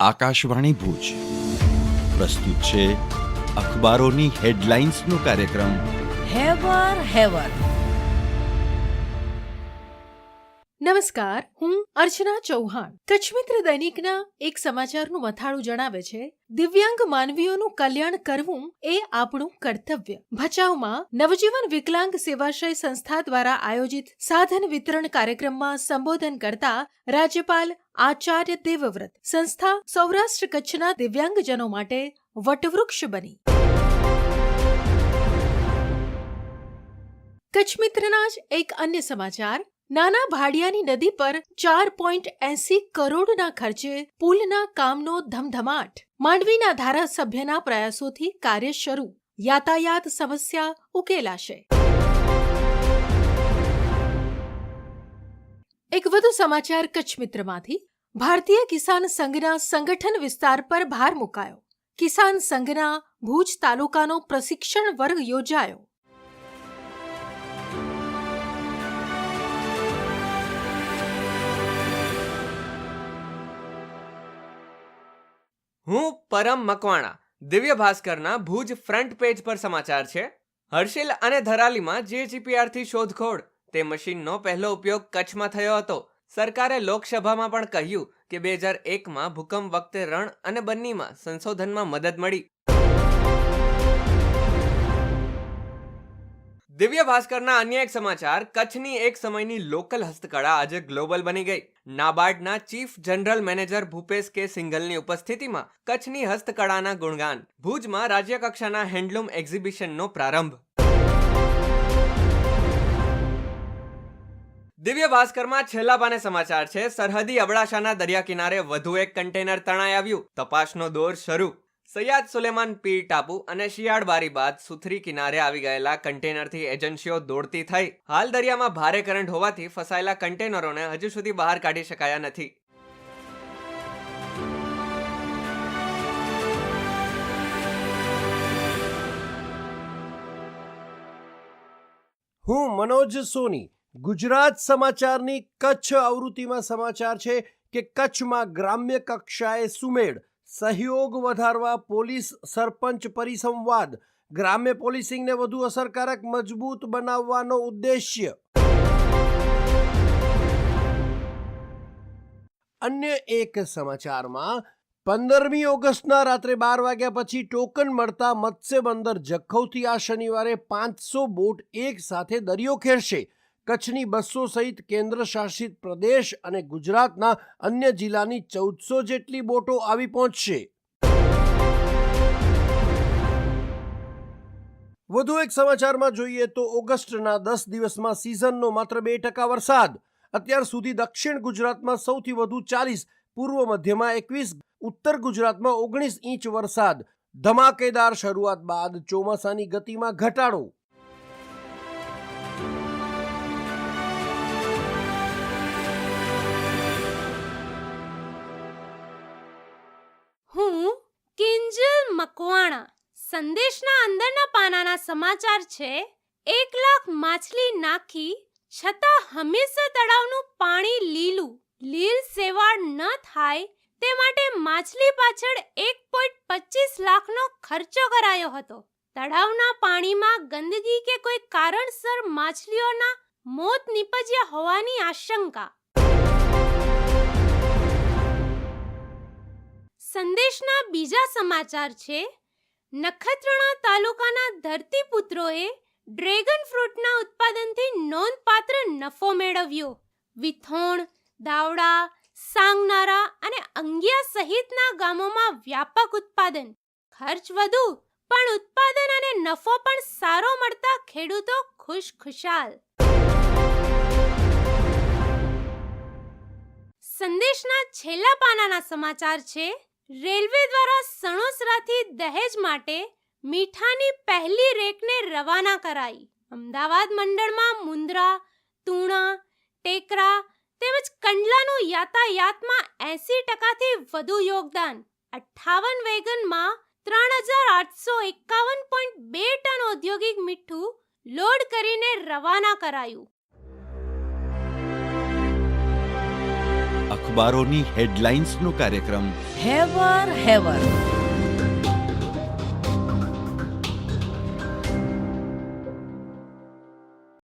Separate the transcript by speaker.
Speaker 1: આકાશવાણી ભુજ પ્રસ્તુત છે અખબારોની હેડલાઇન્સનો કાર્યક્રમ
Speaker 2: હેવર. નમસ્કાર, હું અર્ચના ચૌહાણ. કચ્છ મિત્ર દૈનિકના એક સમાચારનું મથાળું જણાવે છે, દિવ્યાંગ માનવીઓનું કલ્યાણ કરવું એ આપણું કર્તવ્ય. ભચાઉમાં નવજીવન વિકલાંગ સેવાશ્રય સંસ્થા દ્વારા આયોજિત સાધન વિતરણ કાર્યક્રમમાં સંબોધન કરતા રાજ્યપાલ આચાર્ય દેવવ્રત, સંસ્થા સૌરાષ્ટ્ર કચ્છના દિવ્યાંગજનો માટે વટવૃક્ષ બની. કચ્છ મિત્રના જ એક અન્ય સમાચાર, નાના ભાડિયાની નદી પર 4.80 કરોડના ખર્ચે પુલના કામનો ધમધમાટ. માંડવીના ધારાસભ્યના પ્રયાસોથી કાર્ય શરૂ. યાતાયાત સમસ્યા ઉકેલાશે. એક વધુ સમાચાર કચ્છ મિત્રમાંથી. ભારતીય કિસાન સંઘના સંગઠન વિસ્તાર પર ભાર મુકાયો. કિસાન સંઘના ભુજ તાલુકાનો પ્રશિક્ષણ વર્ગ યોજાયો.
Speaker 3: હું પરમ મકવાણા. દિવ્ય ભાસ્કરના ભુજ ફ્રન્ટ પેજ પર સમાચાર છે. હર્ષિલ અને ધરાલીમાં GPRથી શોધખોળ. તે મશીનનો પહેલો ઉપયોગ કચ્છમાં થયો હતો. સરકારે લોકસભામાં પણ કહ્યું કે 2001માં ભૂકંપ વખતે રણ અને બન્નીમાં સંશોધનમાં મદદ મળી. દિવ્ય ભાસ્કરના અન્ય એક સમાચાર, કચ્છની એક સમયની લોકલ હસ્તકળા આજે ગ્લોબલ બની ગઈ. નાબાર્ડના ચીફ જનરલ મેનેજર ભૂપેશ કે સિંઘલની ઉપસ્થિતિમાં કચ્છની હસ્તકળાના ગુણગાન. ભુજમાં રાજ્ય કક્ષાના હેન્ડલૂમ એક્ઝિબિશનનો પ્રારંભ. દિવ્ય ભાસ્કરમાં છેલ્લા પાને સમાચાર છે, સરહદી અબડાસાના દરિયા કિનારે વધુ એક કન્ટેનર તણાઈ આવ્યું. તપાસનો દોર શરૂ. સૈયદ સુલેમાન પીર ટાપુ અને શિયાળબારી બાદ સુથરી કિનારે આવી ગયેલા કન્ટેનરથી એજન્સીઓ દોડતી થઈ. હાલ દરિયામાં ભારે કરંટ હોવાથી ફસાયેલા કન્ટેનરોને હજુ સુધી બહાર કાઢી શકાયા નથી.
Speaker 4: હું મનોજ સોની. ગુજરાત સમાચારની કચ્છ આવૃત્તિમાં સમાચાર છે કે કચ્છમાં ગ્રામ્ય કક્ષાએ સુમેળ. સહયોગ વધારવા પોલીસ સરપંચ પરિસંવાદ. ગ્રામ્ય પોલીસિંગને વધુ અસરકારક મજબૂત બનાવવાનો ઉદ્દેશ્ય. અન્ય એક સમાચારમાં 15મી ઓગસ્ટના રાત્રે 12 વાગ્યા પછી ટોકન મળતા મત્સ્ય બંદર જખૌથી આ શનિવારે 500 બોટ એક સાથે દરિયો ખેડશે. કચ્છની 200 સહિત કેન્દ્ર શાસિત પ્રદેશ અને ગુજરાતના અન્ય જિલ્લાની 1400 જેટલી બોટો આવી પહોંચશે. વધુ એક સમાચારમાં જોઈએ તો ઓગસ્ટના 10 દિવસમાં સિઝનનો માત્ર 2% વરસાદ. અત્યાર સુધી દક્ષિણ ગુજરાતમાં સૌથી વધુ 40, પૂર્વ મધ્યમાં 21, ઉત્તર ગુજરાતમાં 19 ઇંચ વરસાદ. ધમાકેદાર શરૂઆત બાદ ચોમાસાની ગતિમાં ઘટાડો.
Speaker 5: હું કિંજલ મકવાણા. સંદેશના અંદરના પાનાના સમાચાર છે, 1 લાખ માછલી નાખી છતાં હંમેશા તળાવનું પાણી લીલ સેવાળ ન થાય તે માટે માછલી પાછળ 1.25 લાખનો ખર્ચો કરાયો હતો. તળાવના પાણીમાં ગંદકી કે કોઈ કારણસર માછલીઓના મોત નીપજ્યા હોવાની આશંકા. સંદેશના બીજા સમાચાર છે, નખત્રાણા તાલુકાના ધરતીપુત્રોએ ડ્રેગન ફ્રૂટના ઉત્પાદનથી નોંધપાત્ર નફો મેળવ્યો. વિથોણ, દાવડા, સાંગનારા અને અંગિયા સહિતના ગામોમાં વ્યાપક ઉત્પાદન. ખર્ચ વધુ પણ ઉત્પાદન અને નફો પણ સારો મળતા ખેડૂતો ખુશખુશાલ. સંદેશના છેલ્લા પાનાના સમાચાર છે, રેલવે દ્વારા સણોસરાથી દહેજ માટે મીઠાની પહેલી રેકને રવાના કરાઈ. અમદાવાદ મંડળમાં મુન્દ્રા, તુણા, ટેકરા તેમજ કંડલાનું યાતાયાતમાં 80%થી વધુ યોગદાન. 58 વેગનમાં 3851.2 ટન ઔદ્યોગિક મીઠું લોડ કરીને રવાના કરાયું.
Speaker 1: અખબારોની હેડલાઇન્સનો કાર્યક્રમ
Speaker 6: હેવર હેવર